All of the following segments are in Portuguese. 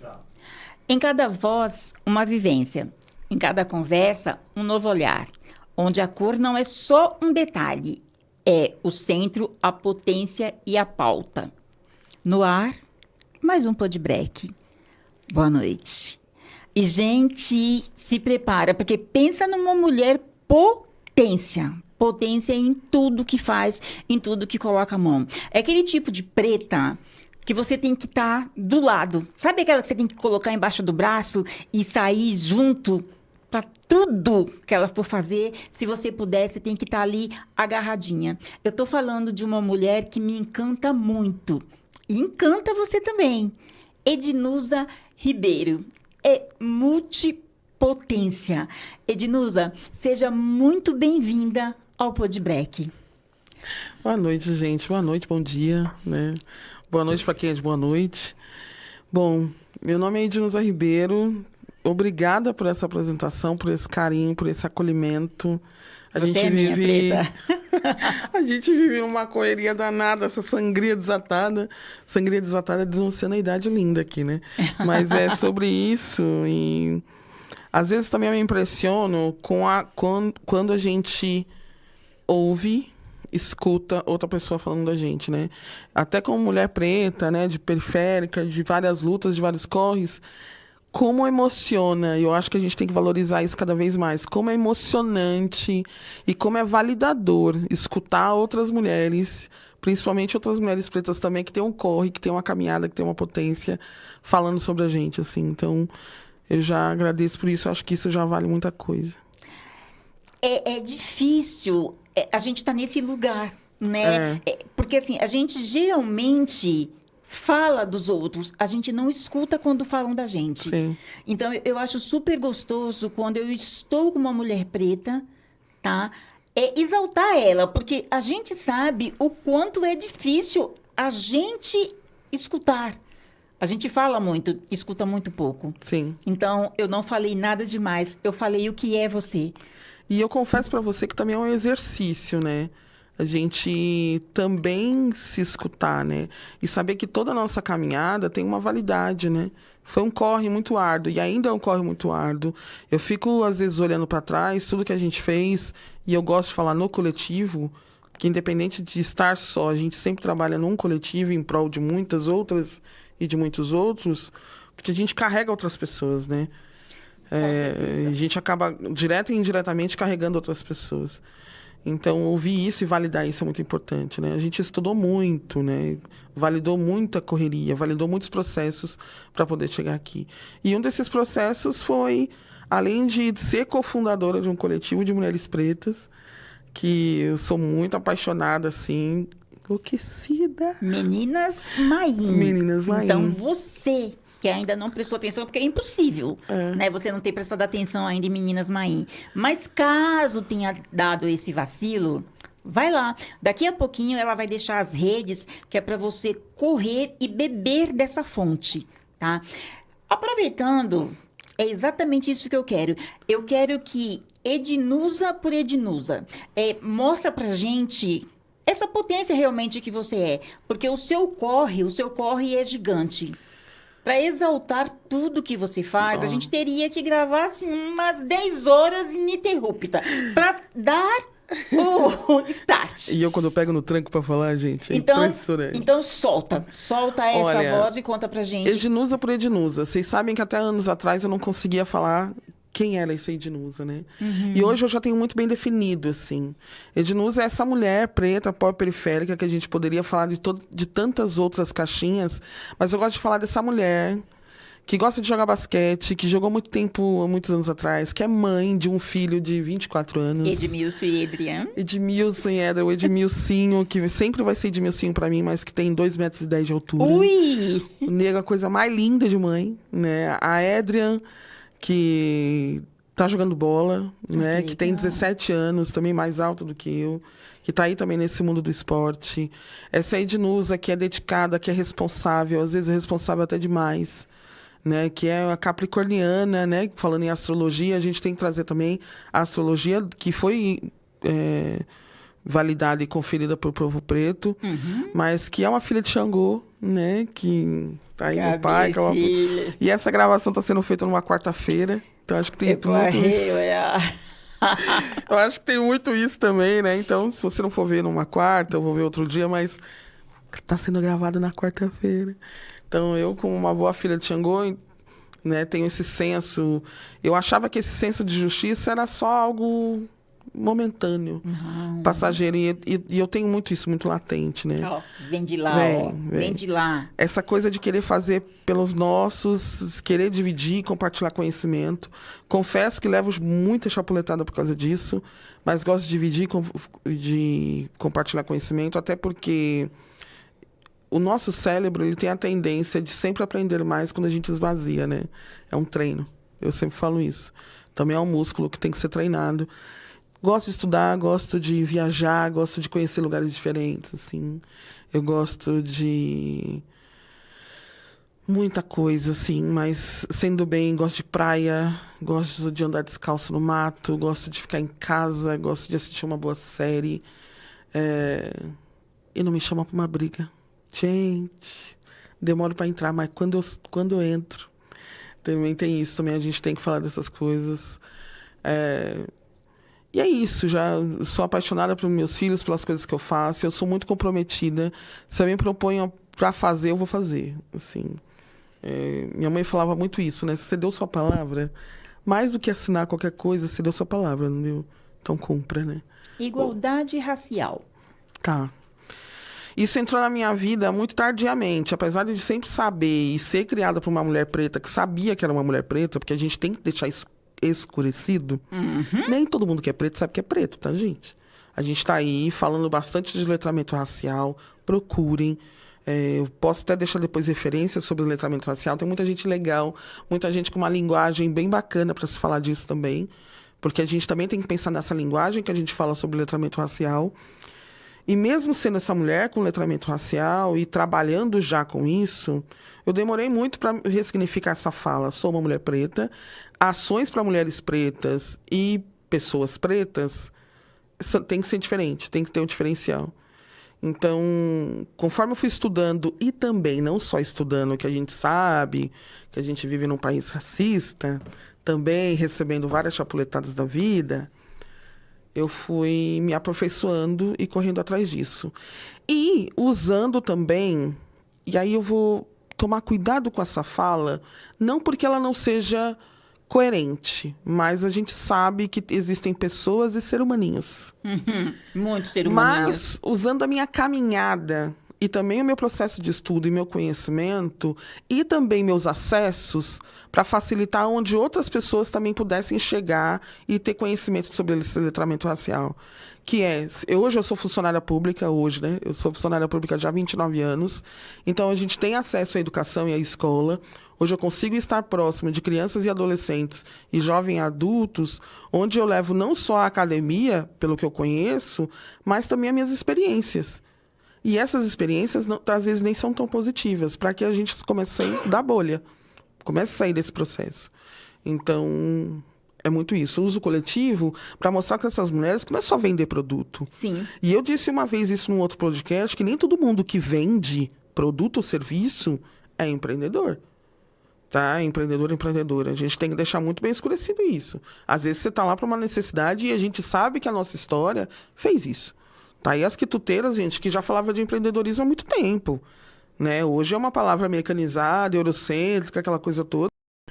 Já. Em cada voz, uma vivência. Em cada conversa, um novo olhar. Onde a cor não é só um detalhe, é o centro, a potência e a pauta. No ar, mais um podbreak. Boa noite. E, gente, se prepara, porque pensa numa mulher potência. Potência em tudo que faz, em tudo que coloca a mão. É aquele tipo de preta que você tem que estar do lado. Sabe aquela que você tem que colocar embaixo do braço e sair junto para tudo que ela for fazer? Se você puder, você tem que estar ali agarradinha. Eu estou falando de uma mulher que me encanta muito. E encanta você também. Ednusa Ribeiro. É multipotência. Ednusa, seja muito bem-vinda ao Podbreak. Boa noite, gente. Boa noite, bom dia, né? Boa noite para quem é de boa noite. Bom, meu nome é Ednusa Ribeiro. Obrigada por essa apresentação, por esse carinho, por esse acolhimento. A gente vive a gente vive uma correria danada, essa sangria desatada. Sangria desatada denunciando a idade linda aqui, né? Mas é sobre isso. E às vezes também eu me impressiono quando a gente ouve, escuta outra pessoa falando da gente, né? Até como mulher preta, né? De periférica, de várias lutas, de vários corres. Como emociona, e eu acho que a gente tem que valorizar isso cada vez mais, como é emocionante e como é validador escutar outras mulheres, principalmente outras mulheres pretas também, que tem um corre, que tem uma caminhada, que tem uma potência, falando sobre a gente, assim. Então, eu já agradeço por isso, acho que isso já vale muita coisa. É difícil a gente estar nesse lugar, né? Porque, assim, a gente geralmente fala dos outros, a gente não escuta quando falam da gente. Sim. Então, eu acho super gostoso quando eu estou com uma mulher preta, tá? É exaltar ela, porque a gente sabe o quanto é difícil a gente escutar. A gente fala muito, escuta muito pouco. Sim. Então, eu não falei nada demais, eu falei o que é você. E eu confesso para você que também é um exercício, né? A gente também se escutar, né? E saber que toda a nossa caminhada tem uma validade, né? Foi um corre muito árduo e ainda é um corre muito árduo. Eu fico, às vezes, olhando para trás, tudo que a gente fez, e eu gosto de falar no coletivo, que independente de estar só, a gente sempre trabalha num coletivo em prol de muitas outras e de muitos outros, porque a gente carrega outras pessoas, né? A gente acaba, direta e indiretamente, carregando outras pessoas. Então, ouvir isso e validar isso é muito importante, né? A gente estudou muito, né? Validou muita correria, validou muitos processos para poder chegar aqui. E um desses processos foi, além de ser cofundadora de um coletivo de mulheres pretas, que eu sou muito apaixonada, assim, enlouquecida. Meninas Maim. Meninas Maim. Então, você que ainda não prestou atenção, porque é impossível, né? Você não ter prestado atenção ainda em Meninas Maim. Mas caso tenha dado esse vacilo, vai lá. Daqui a pouquinho ela vai deixar as redes, que é para você correr e beber dessa fonte, tá? Aproveitando, é exatamente isso que eu quero. Eu quero que Ednusa por Ednusa mostra pra gente essa potência realmente que você é. Porque o seu corre é gigante. Para exaltar tudo que você faz, a gente teria que gravar assim, umas 10 horas ininterrupta para dar o start. E eu, quando eu pego no tranco para falar, gente, é então, impressionante. Então, solta essa voz e conta pra gente. Ednusa por Ednusa. Vocês sabem que até anos atrás eu não conseguia falar quem era essa Ednusa, né? Uhum. E hoje eu já tenho muito bem definido, assim. Ednusa é essa mulher preta, periférica, que a gente poderia falar de tantas outras caixinhas, mas eu gosto de falar dessa mulher que gosta de jogar basquete, que jogou muito tempo, muitos anos atrás, que é mãe de um filho de 24 anos. Edmilson e Adriano. Edmilson e Edra, o Edmilcinho, que sempre vai ser Edmilcinho pra mim, mas que tem 2,10 metros de altura. Ui! O nego é a coisa mais linda de mãe, né? A Adrian, que tá jogando bola, né? Que tem 17 anos, também mais alta do que eu, que tá aí também nesse mundo do esporte. Essa Ednusa, que é dedicada, que é responsável, às vezes é responsável até demais, né? Que é a capricorniana, né? Falando em astrologia, a gente tem que trazer também a astrologia, que foi validada e conferida por povo preto, mas que é uma filha de Xangô, né? Que tá aí no pai. Que é uma... E essa gravação está sendo feita numa quarta-feira, então acho que tem muito isso. Eu acho que tem muito isso também, né? Então, se você não for ver numa quarta, eu vou ver outro dia, mas tá sendo gravado na quarta-feira. Então, eu, como uma boa filha de Xangô, né, tenho esse senso... Eu achava que esse senso de justiça era só algo momentâneo, passageiro. E eu tenho muito isso, muito latente, né? Vem de lá, vem de lá. Essa coisa de querer fazer pelos nossos, querer dividir, compartilhar conhecimento. Confesso que levo muita chapuletada por causa disso, mas gosto de dividir, de compartilhar conhecimento, até porque o nosso cérebro, ele tem a tendência de sempre aprender mais quando a gente esvazia, né? É um treino. Eu sempre falo isso. Também é um músculo que tem que ser treinado. Gosto de estudar, gosto de viajar, gosto de conhecer lugares diferentes, assim. Eu gosto de muita coisa, assim, mas sendo bem, gosto de praia, gosto de andar descalço no mato, gosto de ficar em casa, gosto de assistir uma boa série. E não me chama pra uma briga. Gente, demoro para entrar, mas quando eu entro, também tem isso, também a gente tem que falar dessas coisas. E é isso, já sou apaixonada pelos meus filhos, pelas coisas que eu faço, eu sou muito comprometida. Se eu me proponho para fazer, eu vou fazer, assim. Minha mãe falava muito isso, né? Se você deu sua palavra, mais do que assinar qualquer coisa, você deu sua palavra, não deu? Então cumpra, né? Igualdade racial. Tá. Isso entrou na minha vida muito tardiamente, apesar de sempre saber e ser criada por uma mulher preta que sabia que era uma mulher preta, porque a gente tem que deixar isso escurecido. Nem todo mundo que é preto sabe que é preto, tá, gente? A gente tá aí falando bastante de letramento racial, procurem. Eu posso até deixar depois referências sobre o letramento racial. Tem muita gente legal, muita gente com uma linguagem bem bacana para se falar disso também, porque a gente também tem que pensar nessa linguagem que a gente fala sobre letramento racial. E mesmo sendo essa mulher com letramento racial e trabalhando já com isso, eu demorei muito para ressignificar essa fala. Sou uma mulher preta, ações para mulheres pretas e pessoas pretas tem que ser diferente, tem que ter um diferencial. Então, conforme eu fui estudando, e também não só estudando, que a gente sabe que a gente vive num país racista, também recebendo várias chapuletadas da vida, eu fui me aperfeiçoando e correndo atrás disso. E usando também, e aí eu vou tomar cuidado com essa fala, não porque ela não seja coerente, mas a gente sabe que existem pessoas e seres humaninhos. Muitos seres humaninhos. Mas, usando a minha caminhada e também o meu processo de estudo e meu conhecimento e também meus acessos para facilitar onde outras pessoas também pudessem chegar e ter conhecimento sobre esse letramento racial. Que é, hoje eu sou funcionária pública, né? Eu sou funcionária pública já há 29 anos, então a gente tem acesso à educação e à escola. Hoje eu consigo estar próximo de crianças e adolescentes e jovens adultos, onde eu levo não só a academia, pelo que eu conheço, mas também as minhas experiências. E essas experiências, às vezes, nem são tão positivas, para que a gente comece a sair da bolha, comece a sair desse processo. Então, é muito isso. O uso coletivo para mostrar para essas mulheres que não é só vender produto. Sim. E eu disse uma vez isso num outro podcast, que nem todo mundo que vende produto ou serviço é empreendedor. Tá? Empreendedor, empreendedora. A gente tem que deixar muito bem escurecido isso. Às vezes você está lá para uma necessidade e a gente sabe que a nossa história fez isso. Tá? E as quituteiras, gente, que já falava de empreendedorismo há muito tempo. Né? Hoje é uma palavra americanizada, eurocêntrica, aquela coisa toda.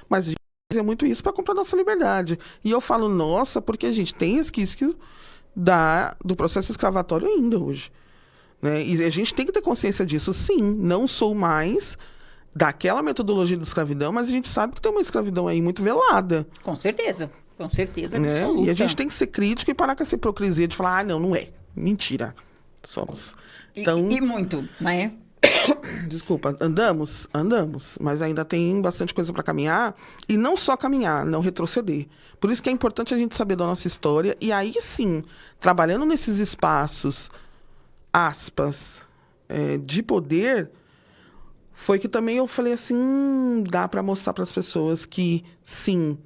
Mas a gente fazia muito isso para comprar nossa liberdade. E eu falo nossa porque a gente tem resquício do processo escravatório ainda hoje. Né? E a gente tem que ter consciência disso. Sim, não sou mais daquela metodologia da escravidão, mas a gente sabe que tem uma escravidão aí muito velada. Com certeza absoluta. Né? E a gente tem que ser crítico e parar com essa hipocrisia de falar, não é. Mentira. Somos. Então, e muito, né? Desculpa, andamos, mas ainda tem bastante coisa para caminhar. E não só caminhar, não retroceder. Por isso que é importante a gente saber da nossa história. E aí sim, trabalhando nesses espaços, aspas, de poder, foi que também eu falei assim, dá para mostrar para as pessoas que sim,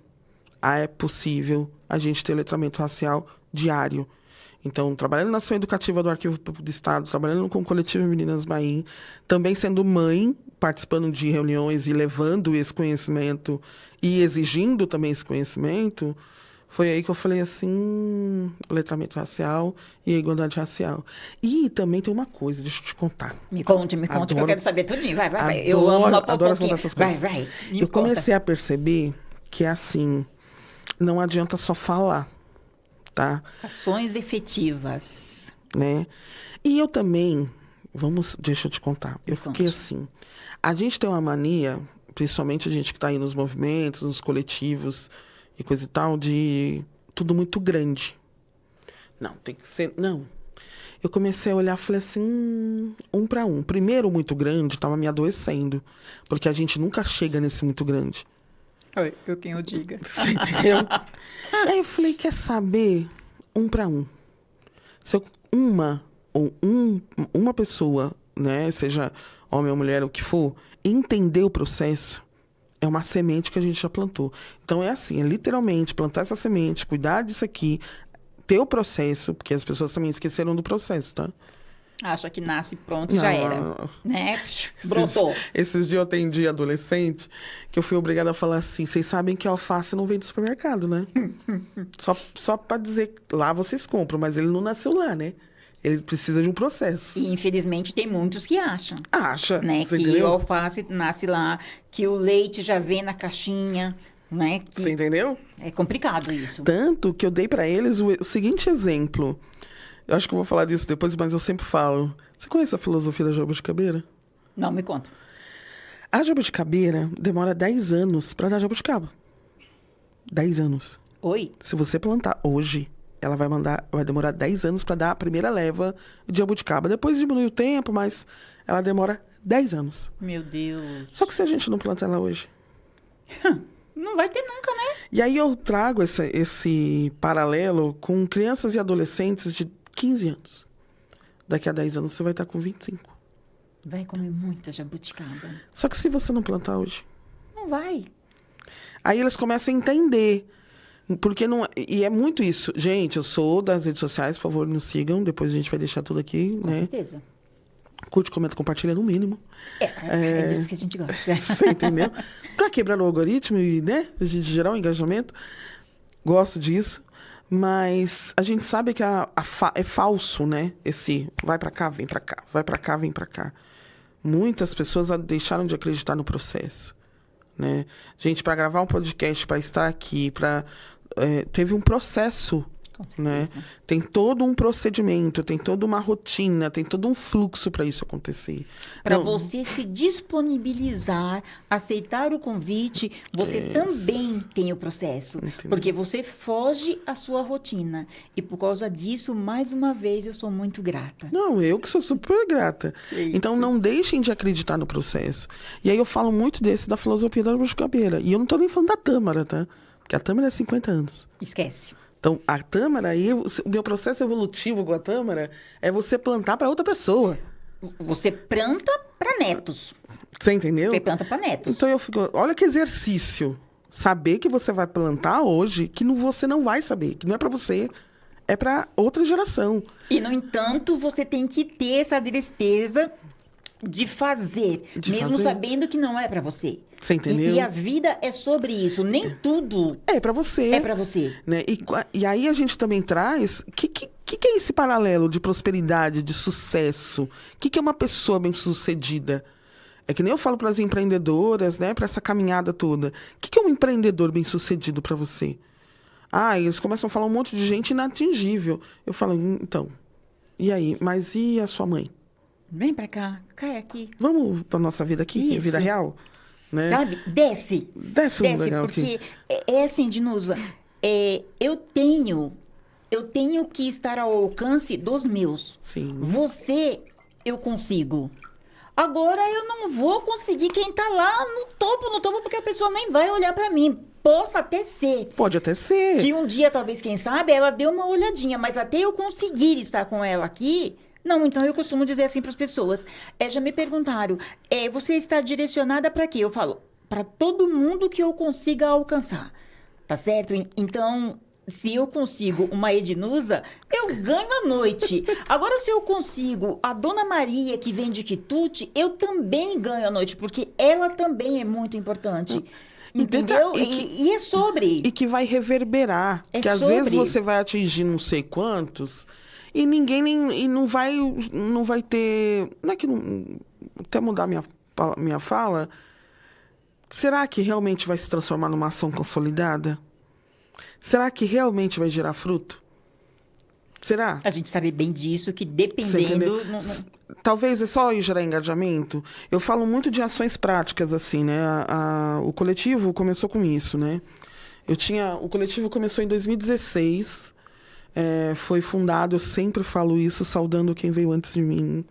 é possível a gente ter letramento racial diário. Então, trabalhando na ação educativa do Arquivo Público do Estado, trabalhando com o Coletivo Meninas Bahia, também sendo mãe, participando de reuniões e levando esse conhecimento e exigindo também esse conhecimento, foi aí que eu falei assim, letramento racial e a igualdade racial. E também tem uma coisa, deixa eu te contar. Me conte, que eu quero saber tudinho. Vai. Eu amo uma adoro contar essas coisas. Vai. Eu comecei a perceber que, assim, não adianta só falar, tá? Ações efetivas. Né? E eu também, deixa eu te contar. Eu fiquei assim, a gente tem uma mania, principalmente a gente que está aí nos movimentos, nos coletivos e coisa e tal, de tudo muito grande. Não, tem que ser... Não. Eu comecei a olhar e falei assim, um para um. Primeiro, muito grande, estava me adoecendo. Porque a gente nunca chega nesse muito grande. Eu quem eu diga. Você entendeu? Aí eu falei, quer saber? Um para um. Se eu, uma pessoa, né, seja homem ou mulher, o que for, entender o processo, é uma semente que a gente já plantou. Então, é assim, é literalmente plantar essa semente, cuidar disso aqui, ter o processo, porque as pessoas também esqueceram do processo, tá? Acha que nasce pronto e já era. Né? Brotou. Esses dias eu atendi adolescente, que eu fui obrigada a falar assim, vocês sabem que alface não vem do supermercado, né? só para dizer, lá vocês compram, mas ele não nasceu lá, né? Ele precisa de um processo. E, infelizmente, tem muitos que acham. Acha. Né? Que entendeu? o alface nasce lá, que o leite já vem na caixinha, né? Que você entendeu? É complicado isso. Tanto que eu dei para eles o seguinte exemplo. Eu acho que eu vou falar disso depois, mas eu sempre falo. Você conhece a filosofia da jabuticabeira? Não, me conta. A jabuticabeira demora 10 anos para dar jabuticaba. 10 anos. Oi? Se você plantar hoje, ela vai demorar 10 anos para dar a primeira leva de jabuticaba. Depois diminui o tempo, mas ela demora 10 anos. Meu Deus. Só que se a gente não plantar ela hoje... Não vai ter nunca, né? E aí eu trago esse paralelo com crianças e adolescentes de 15 anos. Daqui a 10 anos você vai estar com 25. Vai comer muita jabuticaba. Só que se você não plantar hoje... Não vai. Aí eles começam a entender... Porque não... E é muito isso. Gente, eu sou das redes sociais, por favor, nos sigam. Depois a gente vai deixar tudo aqui, Com né? certeza. Curte, comenta, compartilha no mínimo. É disso que a gente gosta. Você entendeu? Pra quebrar o algoritmo e, né? A gente gerar um engajamento. Gosto disso. Mas a gente sabe que é falso, né? Esse vai pra cá, vem pra cá. Vai pra cá, vem pra cá. Muitas pessoas deixaram de acreditar no processo, né? Gente, para gravar um podcast, para estar aqui, teve um processo, né? Tem todo um procedimento, tem toda uma rotina, tem todo um fluxo para isso acontecer. Para você se disponibilizar, aceitar o convite, você também tem o processo. Entendeu? Porque você foge à sua rotina. E por causa disso, mais uma vez, eu sou muito grata. Não, eu que sou super grata. Então, não deixem de acreditar no processo. E aí eu falo muito da filosofia da jabuticabeira. E eu não estou nem falando da Tâmara, tá? Porque a Tâmara é 50 anos. Esquece. Então, a Tâmara, o meu processo evolutivo com a Tâmara é você plantar para outra pessoa. Você planta para netos. Você entendeu? Você planta para netos. Então, eu fico... Olha que exercício. Saber que você vai plantar hoje, que você não vai saber. Que não é para você, é para outra geração. E, no entanto, você tem que ter essa tristeza de fazer, mesmo sabendo que não é para você. Você entendeu? E a vida é sobre isso. Nem tudo é para você. É para você. Né? E aí a gente também traz... O que é esse paralelo de prosperidade, de sucesso? O que é uma pessoa bem-sucedida? É que nem eu falo para as empreendedoras, né? Para essa caminhada toda. O que é um empreendedor bem-sucedido para você? Eles começam a falar um monte de gente inatingível. Eu falo, então... E aí? Mas e a sua mãe? Vem pra cá, cai aqui. Vamos pra nossa vida aqui, Isso. vida real? Né? Sabe? Desce. Desce legal porque aqui. É assim, Dinusa, eu tenho que estar ao alcance dos meus. Sim. Você, eu consigo. Agora, eu não vou conseguir quem tá lá no topo, porque a pessoa nem vai olhar pra mim. Possa até ser. Pode até ser. Que um dia, talvez, quem sabe, ela deu uma olhadinha, mas até eu conseguir estar com ela aqui... Não, então eu costumo dizer assim para as pessoas. Já me perguntaram, você está direcionada para quê? Eu falo, para todo mundo que eu consiga alcançar. Tá certo? Então, se eu consigo uma Ednusa, eu eu ganho à noite. Agora, se eu consigo a Dona Maria, que vende quitute, eu também ganho à noite, porque ela também é muito importante. Entendeu? E é sobre. E que vai reverberar. Que às vezes você vai atingir não sei quantos e ninguém não vai ter. Não é que não, até mudar minha fala. Será que realmente vai se transformar numa ação consolidada? Será que realmente vai gerar fruto? Será? A gente sabe bem disso, que dependendo... Talvez é só gerar engajamento. Eu falo muito de ações práticas, assim, né? O coletivo começou com isso, né? O coletivo começou em 2016. Foi fundado, eu sempre falo isso, saudando quem veio antes de mim.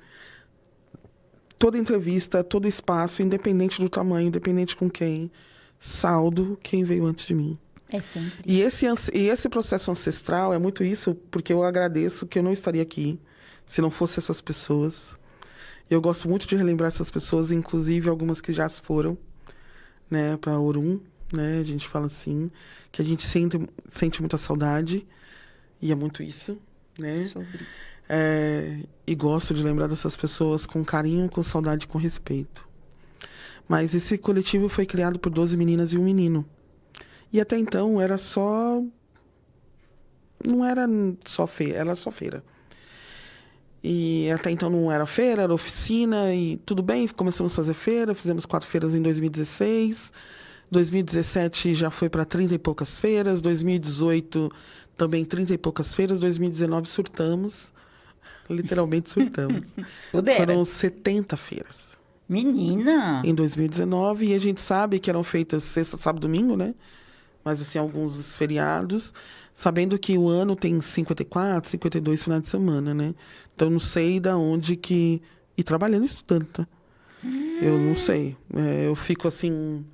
Toda entrevista, todo espaço, independente do tamanho, independente com quem, saldo quem veio antes de mim. É sempre. E esse processo ancestral é muito isso, porque eu agradeço que eu não estaria aqui se não fosse essas pessoas. Eu gosto muito de relembrar essas pessoas, inclusive algumas que já se foram, né, para Orum, né, a gente fala assim, que a gente sente muita saudade, e é muito isso, né? E gosto de lembrar dessas pessoas com carinho, com saudade e com respeito. Mas esse coletivo foi criado por 12 meninas e um menino. E até então era só... Não era só feira, era só feira. E até então não era feira, era oficina e tudo bem, começamos a fazer feira, fizemos 4 feiras em 2016. 2017 já foi para 30 e poucas feiras, 2018 também 30 e poucas feiras, 2019 surtamos, literalmente surtamos. Foram 70 feiras. Menina! Em 2019, e a gente sabe que eram feitas sexta, sábado, domingo, né? Mas, assim, alguns feriados, sabendo que o ano tem 54, 52 finais de semana, né? Então, não sei da onde que... E trabalhando e estudando, tá? Eu não sei. Eu fico, assim...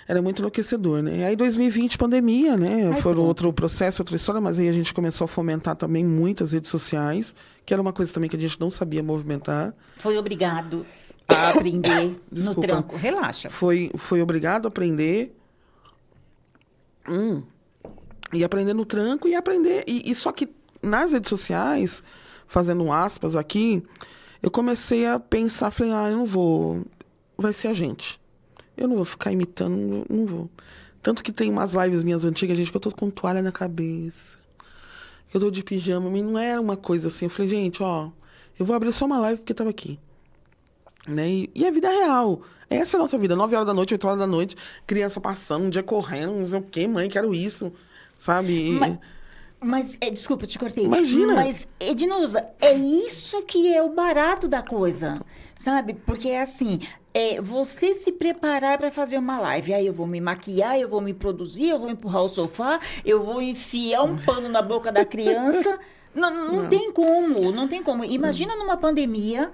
Era muito enlouquecedor, né? Aí, 2020, pandemia, né? Foi outro processo, outra história, mas aí a gente começou a fomentar também muitas redes sociais, que era uma coisa também que a gente não sabia movimentar. Foi obrigado a aprender no tranco. Relaxa. Foi obrigado a aprender... E aprender no tranco e aprender... E só que nas redes sociais, fazendo aspas aqui, eu comecei a pensar, falei, eu não vou... Vai ser a gente. Eu não vou ficar imitando, não vou. Tanto que tem umas lives minhas antigas, gente, que eu tô com toalha na cabeça. Eu tô de pijama, mas não é uma coisa assim. Eu falei, gente, eu vou abrir só uma live porque tava aqui. Né? E a vida é real. Essa é a nossa vida. 9 horas da noite, 8 horas da noite, criança passando, um dia correndo, não sei o quê, mãe, quero isso. Sabe? Mas desculpa, eu te cortei. Imagina. Mas, Ednusa, é isso que é o barato da coisa. Sabe? Porque é assim, você se preparar para fazer uma live. Aí eu vou me maquiar, eu vou me produzir, eu vou empurrar o sofá, eu vou enfiar um pano na boca da criança. Não tem como, não tem como. Imagina numa pandemia,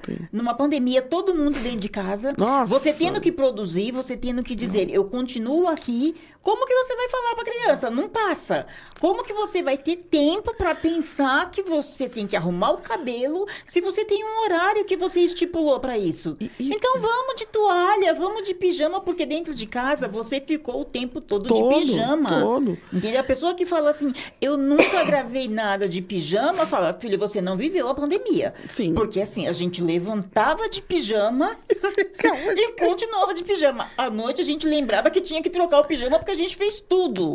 todo mundo dentro de casa, você tendo que produzir, você tendo que dizer, eu continuo aqui. Como que você vai falar para a criança? Não passa. Como que você vai ter tempo para pensar que você tem que arrumar o cabelo se você tem um horário que você estipulou para isso? Então vamos de toalha, vamos de pijama, porque dentro de casa você ficou o tempo todo de pijama. Entendeu? A pessoa que fala assim, eu nunca gravei nada de pijama, fala, filho, você não viveu a pandemia. Sim. Porque assim, a gente levantava de pijama e continuava de pijama. À noite a gente lembrava que tinha que trocar o pijama porque a gente fez tudo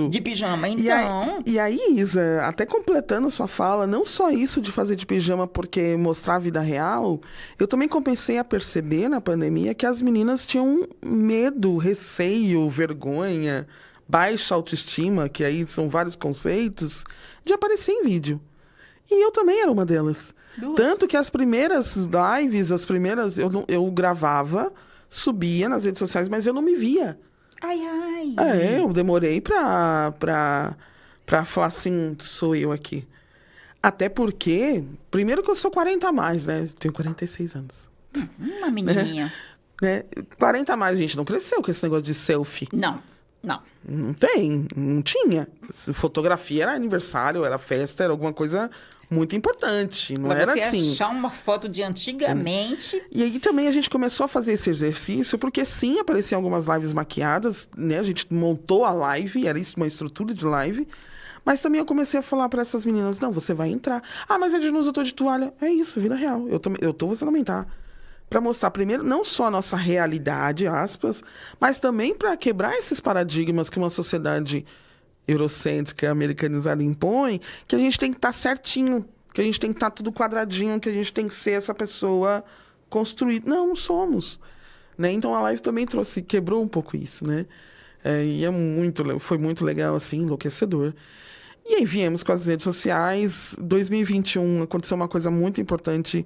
de pijama. Então... E aí, Isa, até completando sua fala, não só isso de fazer de pijama porque mostrar a vida real, eu também comecei a perceber na pandemia que as meninas tinham medo, receio, vergonha, baixa autoestima, que aí são vários conceitos, de aparecer em vídeo. E eu também era uma delas. Tanto que as primeiras lives, eu gravava, subia nas redes sociais, mas eu não me via. Eu demorei pra falar assim, sou eu aqui. Até porque, primeiro que eu sou 40 a mais, né? Tenho 46 anos. Uma menininha. Né? 40 a mais, a gente não cresceu com esse negócio de selfie. Não. Não tinha. Fotografia era aniversário, era festa, era alguma coisa muito importante. Não era assim. Achar uma foto de antigamente. E aí também a gente começou a fazer esse exercício, porque sim, apareciam algumas lives maquiadas, né? A gente montou a live, era isso, uma estrutura de live. Mas também eu comecei a falar para essas meninas, não, você vai entrar. Ah, mas Ednusa, eu tô de toalha. É isso, vida real. Eu tô, você também tá. Para mostrar, primeiro, não só a nossa realidade, aspas, mas também para quebrar esses paradigmas que uma sociedade eurocêntrica, americanizada impõe, que a gente tem que estar certinho, que a gente tem que estar tudo quadradinho, que a gente tem que ser essa pessoa construída. Não somos. Né? Então a live também quebrou um pouco isso, né? E foi muito legal, assim, enlouquecedor. E aí viemos com as redes sociais. 2021 aconteceu uma coisa muito importante,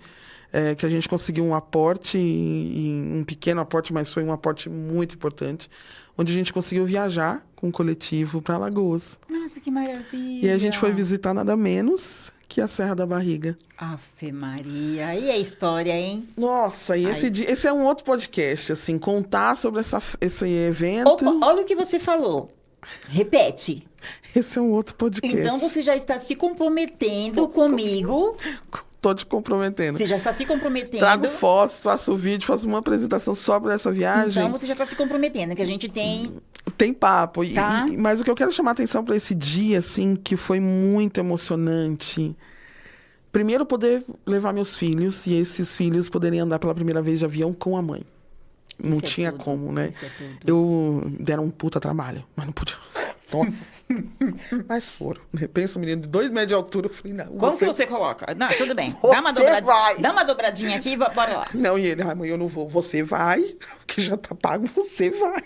que a gente conseguiu um aporte, um pequeno aporte, mas foi um aporte muito importante, onde a gente conseguiu viajar com o coletivo para Alagoas. Nossa, que maravilha! E a gente foi visitar nada menos que a Serra da Barriga. Ave Maria, e a história, hein? Nossa, e esse é um outro podcast, assim, contar sobre esse evento. Opa, olha o que você falou. Repete. Esse é um outro podcast. Então você já está se comprometendo comigo. Tô te comprometendo. Você já está se comprometendo. Trago fotos, faço vídeo, faço uma apresentação sobre essa viagem. Então você já está se comprometendo, que a gente tem... Tem papo. Tá. Mas o que eu quero chamar a atenção para esse dia, assim, que foi muito emocionante. Primeiro, poder levar meus filhos e esses filhos poderem andar pela primeira vez de avião com a mãe. Não tinha como, né? Deram um puta trabalho, mas não podia. Nossa. Mas foram. Pensa um menino de 2 metros de altura. Eu falei, não. Como que você coloca? Não, tudo bem. Vai. Dá uma dobradinha aqui e bora lá. Não, e ele, mãe, eu não vou. Você vai, que já tá pago, você vai.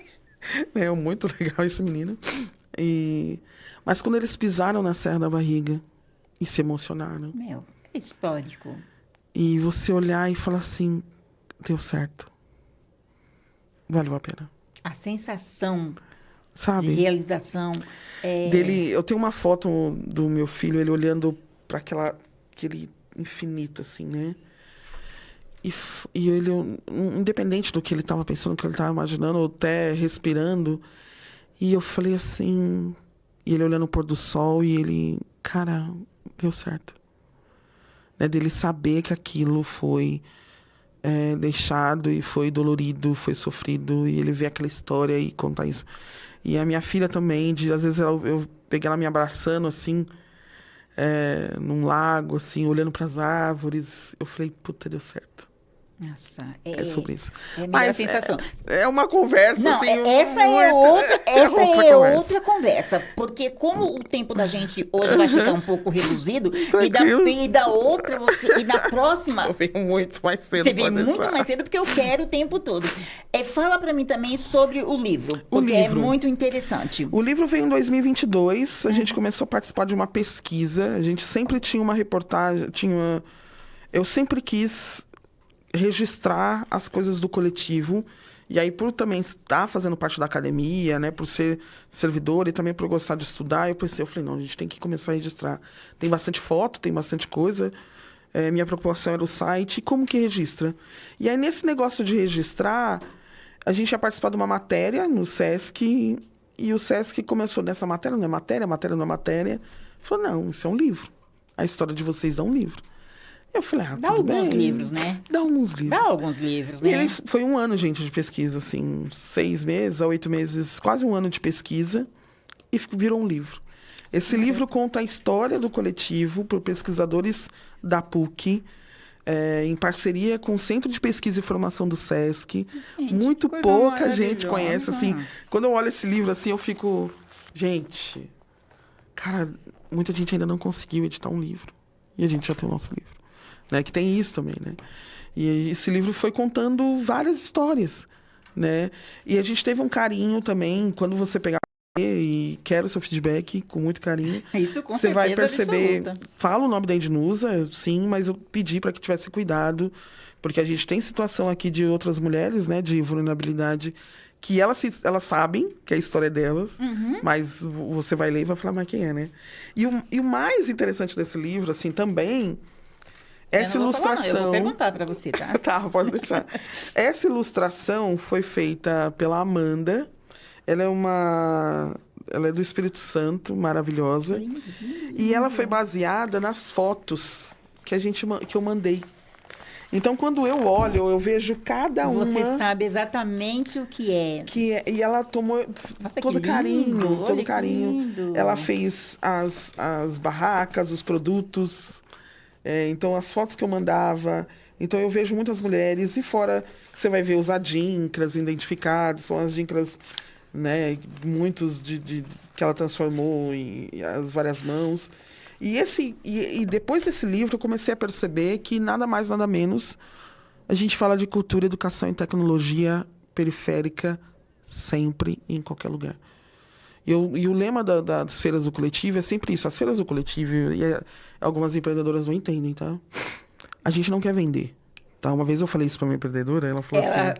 É muito legal esse menino. Mas quando eles pisaram na Serra da Barriga e se emocionaram. Meu, é histórico. E você olhar e falar assim, deu certo. Valeu a pena. A sensação, sabe, de realização dele. Eu tenho uma foto do meu filho, ele olhando para aquele infinito, assim, né? E ele, independente do que ele estava pensando, do que ele estava imaginando, ou até respirando, e eu falei assim, e ele olhando o pôr do sol, e ele, cara, deu certo. Né? Dele saber que aquilo foi deixado, e foi dolorido, foi sofrido, e ele vê aquela história e conta isso. E a minha filha também, às vezes eu peguei ela me abraçando, assim, num lago, assim, olhando para as árvores. Eu falei, puta, deu certo. Nossa, é sobre isso. É a melhor sensação. É uma conversa, não, assim... Essa é outra conversa. Porque como o tempo da gente hoje vai ficar um pouco reduzido, e da outra, e na próxima... Eu venho muito mais cedo. Você vem muito mais cedo porque eu quero o tempo todo. Fala para mim também sobre o livro, porque é muito interessante. O livro veio em 2022, a gente começou a participar de uma pesquisa, a gente sempre tinha uma reportagem, eu sempre quis registrar as coisas do coletivo, e aí por também estar fazendo parte da academia, né, por ser servidor e também por gostar de estudar, eu falei, não, a gente tem que começar a registrar. Tem bastante foto, tem bastante coisa, minha preocupação era o site, e como que registra? E aí nesse negócio de registrar, a gente ia participar de uma matéria no Sesc, e o Sesc começou nessa matéria, não é matéria não é matéria, falou, não, isso é um livro, a história de vocês é um livro. Eu falei, Dá alguns livros, né? Dá alguns livros. Dá alguns livros, né? E foi 1 ano, gente, de pesquisa, assim, 6 meses a 8 meses, quase 1 ano de pesquisa, e virou um livro. Esse livro conta a história do coletivo por pesquisadores da PUC, em parceria com o Centro de Pesquisa e Formação do Sesc. Gente, muito pouca gente conhece, assim. Quando eu olho esse livro, assim, eu fico... Gente, cara, muita gente ainda não conseguiu editar um livro. E a gente já tem o nosso livro. Né, que tem isso também, né? E esse livro foi contando várias histórias, né? E a gente teve um carinho também, quando você pegar e quer o seu feedback, com muito carinho. Isso, com você vai perceber, absoluta. Fala o nome da Ednusa, sim, mas eu pedi para que tivesse cuidado, porque a gente tem situação aqui de outras mulheres, né, de vulnerabilidade, que elas sabem que é a história delas, mas você vai ler e vai falar, mas quem é, né? E o mais interessante desse livro, assim, também... Essa ilustração... eu vou perguntar para você, tá? Tá, pode deixar. Essa ilustração foi feita pela Amanda. Ela é do Espírito Santo, maravilhosa. E ela foi baseada nas fotos que eu mandei. Então, quando eu olho, eu vejo cada uma... Você sabe exatamente o que é. E ela tomou todo carinho, todo olha carinho. lindo. Ela fez as barracas, os produtos, então as fotos que eu mandava. Então eu vejo muitas mulheres, e fora que você vai ver os adinkras identificados, são as adinkras, né, muitos que ela transformou em as várias mãos. E depois desse livro eu comecei a perceber que nada mais, nada menos, a gente fala de cultura, educação e tecnologia periférica sempre e em qualquer lugar. E o lema das feiras do coletivo é sempre isso. As feiras do coletivo, algumas empreendedoras não entendem, tá? A gente não quer vender, tá? Uma vez eu falei isso pra uma empreendedora, ela falou assim...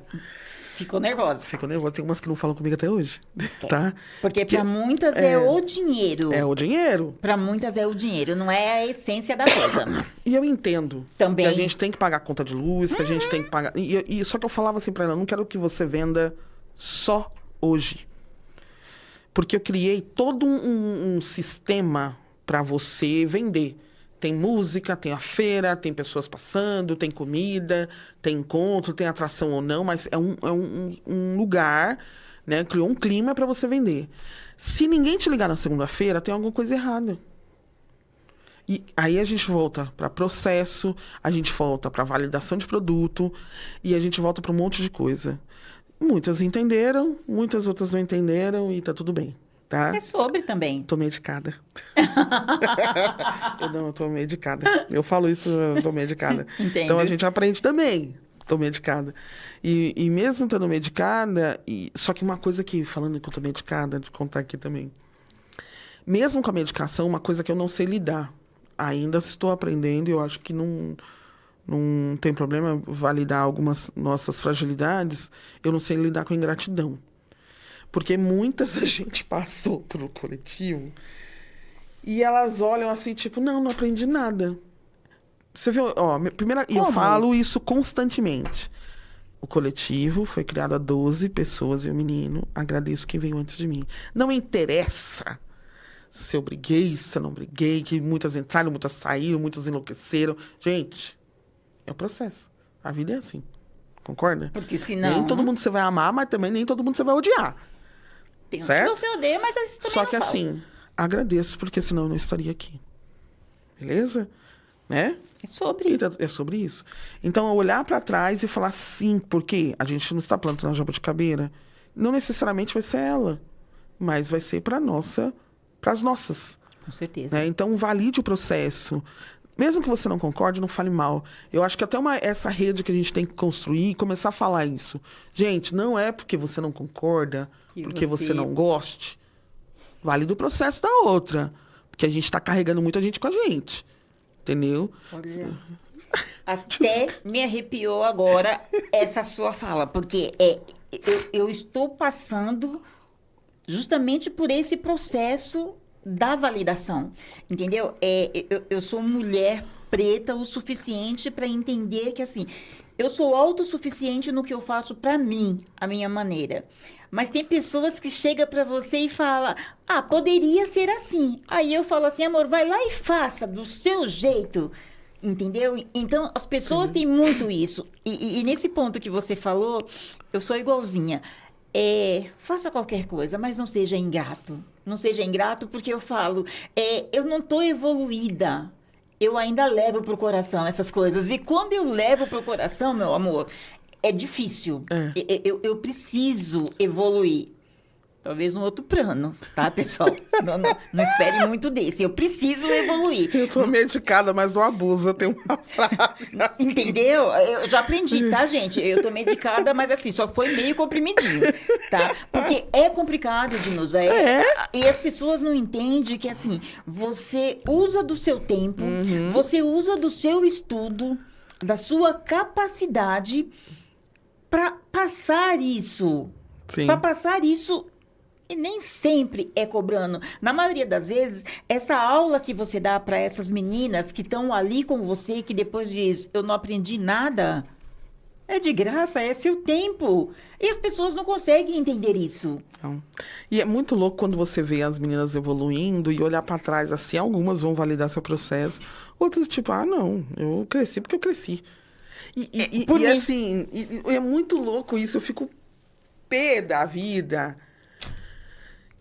Ficou nervosa. Ficou nervosa. Tem umas que não falam comigo até hoje, tá? Porque para muitas é o dinheiro. É o dinheiro. Para muitas é o dinheiro, não é a essência da coisa. E eu entendo. Também. Que a gente tem que pagar a conta de luz, que a gente tem que pagar... Só que eu falava assim pra ela, não quero que você venda só hoje. Porque eu criei todo um sistema para você vender. Tem música, tem a feira, tem pessoas passando, tem comida, tem encontro, tem atração ou não, mas é um lugar, né? Criou um clima para você vender. Se ninguém te ligar na segunda-feira, tem alguma coisa errada. E aí a gente volta para processo, a gente volta para validação de produto e a gente volta para um monte de coisa. Muitas entenderam, muitas outras não entenderam e tá tudo bem. Tá? É sobre também. Tô medicada. Eu tô medicada. Eu falo isso, eu tô medicada. Entendo. Então a gente aprende também. Tô medicada. E mesmo estando medicada, só que uma coisa que, falando que eu tô medicada, de contar aqui também. Mesmo com a medicação, uma coisa que eu não sei lidar. Ainda estou aprendendo e eu acho que não tem problema validar algumas nossas fragilidades. Eu não sei lidar com a ingratidão. Porque muitas a gente passou pelo coletivo e elas olham assim, tipo, não aprendi nada. Você viu, e eu falo isso constantemente. O coletivo foi criado a 12 pessoas e um menino. Agradeço quem veio antes de mim. Não interessa se eu briguei, se eu não briguei, que muitas entraram, muitas saíram, muitas enlouqueceram. Gente, é o processo. A vida é assim. Concorda? Porque senão... Nem todo mundo você vai amar, mas também nem todo mundo você vai odiar. Tem uns certo? que você odeia, mas às vezes também Só não que fala. assim, agradeço, porque senão eu não estaria aqui. Beleza? Né? É sobre. É sobre isso. Então, eu olhar para trás e falar sim, porque a gente não está plantando a jabuticabeira, não necessariamente vai ser ela, mas vai ser para as nossas. Com certeza. Né? Então, valide o processo. Mesmo que você não concorde, não fale mal. Eu acho que até essa rede que a gente tem que construir e começar a falar isso. Gente, não é porque você não concorda, porque você não goste. Valida o processo da outra. Porque a gente está carregando muita gente com a gente. Entendeu? Olha, até me arrepiou agora essa sua fala. Porque eu estou passando justamente por esse processo da validação, entendeu? Eu sou mulher preta o suficiente para entender que, assim, eu sou autossuficiente no que eu faço para mim, a minha maneira. Mas tem pessoas que chegam para você e falam, poderia ser assim. Aí eu falo assim, amor, vai lá e faça do seu jeito, entendeu? Então, as pessoas têm muito isso. E nesse ponto que você falou, eu sou igualzinha. Faça qualquer coisa, mas não seja ingrato. Não seja ingrato porque eu falo, eu não estou evoluída. Eu ainda levo pro coração essas coisas. E quando eu levo pro coração, meu amor, é difícil. Eu preciso evoluir. Talvez um outro plano, tá, pessoal? Não espere muito desse. Eu preciso evoluir. Eu tô medicada, mas não abuso. Eu tenho uma frase. Entendeu? Eu já aprendi, tá, gente? Eu tô medicada, mas assim, só foi meio comprimidinho, tá? Porque é complicado, Dinos. E as pessoas não entendem que, assim, você usa do seu tempo, você usa do seu estudo, da sua capacidade para passar isso. Sim. Para passar isso. E nem sempre é cobrando. Na maioria das vezes, essa aula que você dá para essas meninas que estão ali com você, que depois diz, eu não aprendi nada, é de graça, é seu tempo. E as pessoas não conseguem entender isso. Não. E é muito louco quando você vê as meninas evoluindo e olhar para trás assim, algumas vão validar seu processo, outras tipo, não, eu cresci porque eu cresci. E assim, é muito louco isso. Eu fico pé da vida.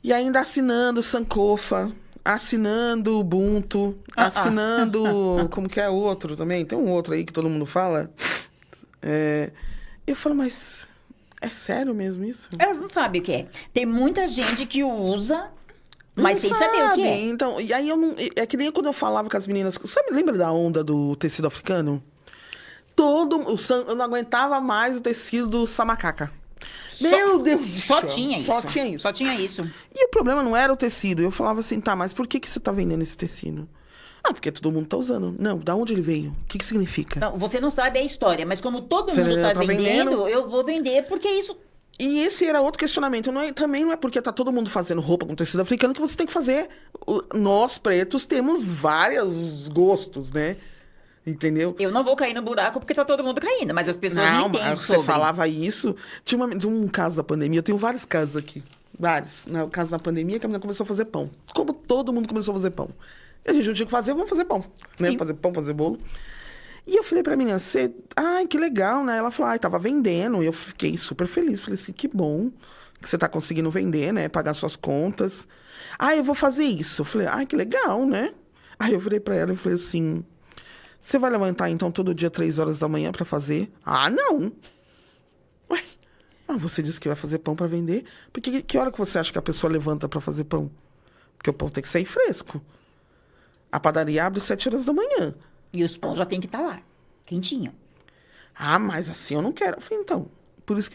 E ainda assinando Sankofa, assinando Ubuntu, assinando... Como que é o outro também? Tem um outro aí que todo mundo fala. Eu falo, mas é sério mesmo isso? Elas não sabem o que é. Tem muita gente que usa, mas Não sem saber o que é. Então, e aí eu não... É que nem quando eu falava com as meninas... Sabe, lembra da onda do tecido africano? Eu não aguentava mais o tecido do samacaca. Meu Deus do Só céu. tinha isso. Só tinha isso. Só tinha isso. E o problema não era o tecido. Eu falava assim, tá, mas por que você tá vendendo esse tecido? Ah, porque todo mundo tá usando. Não, da onde ele veio? O que significa? Não, você não sabe a história, mas como todo Você mundo tá tá vendendo? vendendo, eu vou vender porque isso... E esse era outro questionamento. Também não é porque tá todo mundo fazendo roupa com tecido africano que você tem que fazer. Nós, pretos, temos vários gostos, né? Entendeu? Eu não vou cair no buraco porque tá todo mundo caindo, mas as pessoas não entendem mas sobre. você falava isso. Tinha um caso da pandemia, eu tenho vários casos aqui. Vários. No caso da pandemia, que a menina começou a fazer pão. Como todo mundo começou a fazer pão. E a gente não tinha o que fazer, vamos fazer pão. Né? Fazer pão, fazer bolo. E eu falei pra menina, ai, que legal, né? Ela falou, ai, tava vendendo. E eu fiquei super feliz. Falei assim, que bom que você tá conseguindo vender, né? Pagar suas contas. Ah, eu vou fazer isso. Eu falei, ai, que legal, né? Aí eu virei pra ela e falei assim... Você vai levantar, então, todo dia 3 horas da manhã pra fazer? Ah, não! Ué, você disse que vai fazer pão pra vender? Porque que hora que você acha que a pessoa levanta pra fazer pão? Porque o pão tem que sair fresco. A padaria abre 7 horas da manhã. E os pães já tem que estar lá, quentinho. Ah, mas assim eu não quero. Eu falei, então,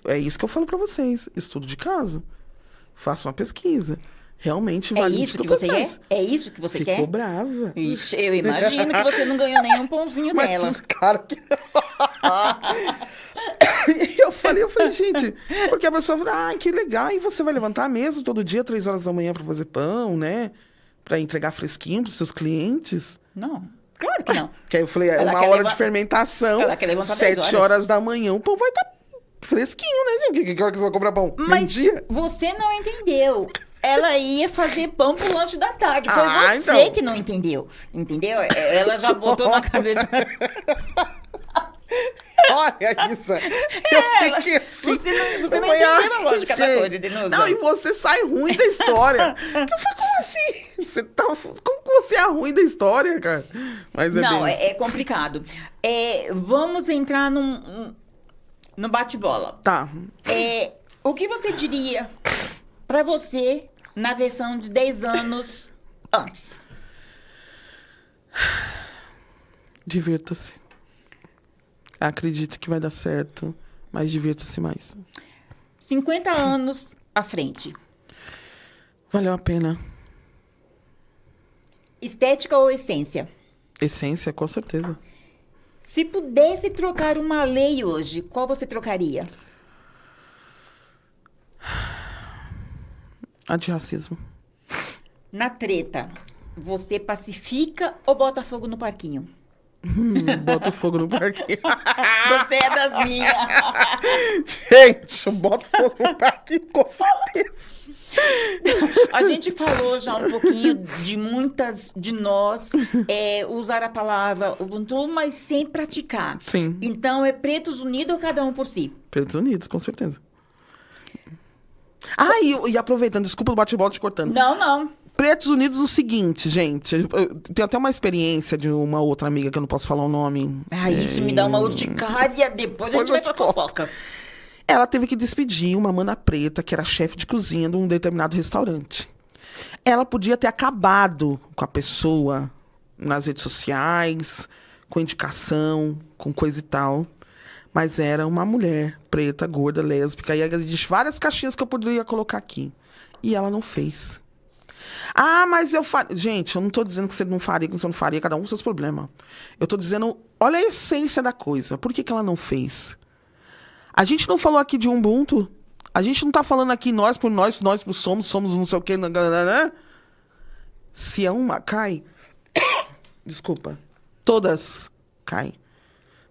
é isso que eu falo pra vocês. Estudo de caso. Faça uma pesquisa. Realmente vale isso que você quer? É isso que você quer? Ficou brava. Ixi, eu imagino que você não ganhou nenhum pãozinho dela. Mas cara que... eu falei, gente... Porque a pessoa fala, que legal. E você vai levantar mesmo todo dia, 3 horas da manhã pra fazer pão, né? Pra entregar fresquinho pros seus clientes? Não, claro que não. Porque aí eu falei, Ela 1 hora de fermentação, ela quer levantar 10 7 horas da manhã, o pão vai estar fresquinho, né, gente? Que hora que você vai comprar pão? Mas Meio-dia? você não entendeu. Ela ia fazer pão pro lanche da tarde. Foi você então. que não entendeu. Entendeu? Ela já botou na cabeça... Olha isso. Eu fiquei assim. Você não entendeu a lógica da coisa, Dinusa. Não, e você sai ruim da história. Eu falei, como assim? Como que você é ruim da história, cara? Mas não, bem é complicado. Vamos entrar no bate-bola. Tá. O que você diria pra você na versão de 10 anos antes? Divirta-se. Acredite que vai dar certo, mas divirta-se mais. 50 anos à frente. Valeu a pena. Estética ou essência? Essência, com certeza. Se pudesse trocar uma lei hoje, qual você trocaria? A de racismo. Na treta, você pacifica ou bota fogo no parquinho? Bota fogo no parquinho. Você é das minhas. Gente, eu boto fogo no parquinho, com certeza. A gente falou já um pouquinho de muitas de nós usar a palavra Ubuntu, mas sem praticar. Sim. Então, é Pretos Unidos ou cada um por si? Pretos Unidos, com certeza. Ah, e aproveitando, desculpa o bate-bola te cortando. Não. Pretos Unidos, o seguinte, gente. Eu tenho até uma experiência de uma outra amiga, que eu não posso falar o nome. Isso me dá uma urticária. Depois a gente vai pra fofoca. Ela teve que despedir uma mana preta, que era chefe de cozinha de um determinado restaurante. Ela podia ter acabado com a pessoa nas redes sociais, com indicação, com coisa e tal. Mas era uma mulher preta, gorda, lésbica. E existe várias caixinhas que eu poderia colocar aqui. E ela não fez. Ah, mas eu faria... Gente, eu não tô dizendo que você não faria, que você não faria. Cada um com seus problemas. Eu tô dizendo... Olha a essência da coisa. Por que ela não fez? A gente não falou aqui de Ubuntu. A gente não tá falando aqui nós por nós por somos não sei o quê. Né? Se é uma cai... Desculpa. Todas caem.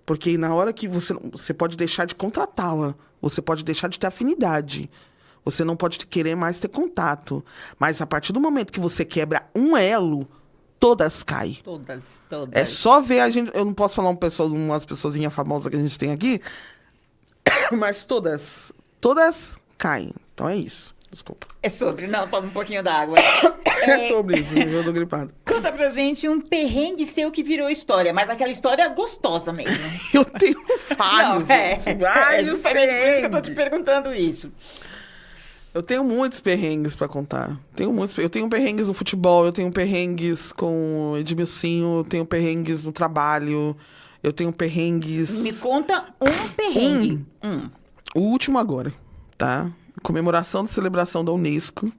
Porque na hora que você pode deixar de contratá-la, você pode deixar de ter afinidade, você não pode querer mais ter contato. Mas a partir do momento que você quebra um elo, todas caem. Todas. É só ver a gente... Eu não posso falar umas pessoazinhas famosas que a gente tem aqui, mas todas caem. Então é isso. Desculpa. É sobre. Não, toma um pouquinho d'água. É sobre isso, eu tô gripado. Conta pra gente um perrengue seu que virou história, mas aquela história gostosa mesmo. Eu tenho vários, Não, gente, vários justamente por isso que eu tô te perrengues. perguntando isso. Eu tenho muitos perrengues pra contar. Eu tenho perrengues no futebol, eu tenho perrengues com o Edmilcinho, eu tenho perrengues no trabalho, eu tenho perrengues... Me conta um perrengue. O último agora, tá? Comemoração da celebração da Unesco.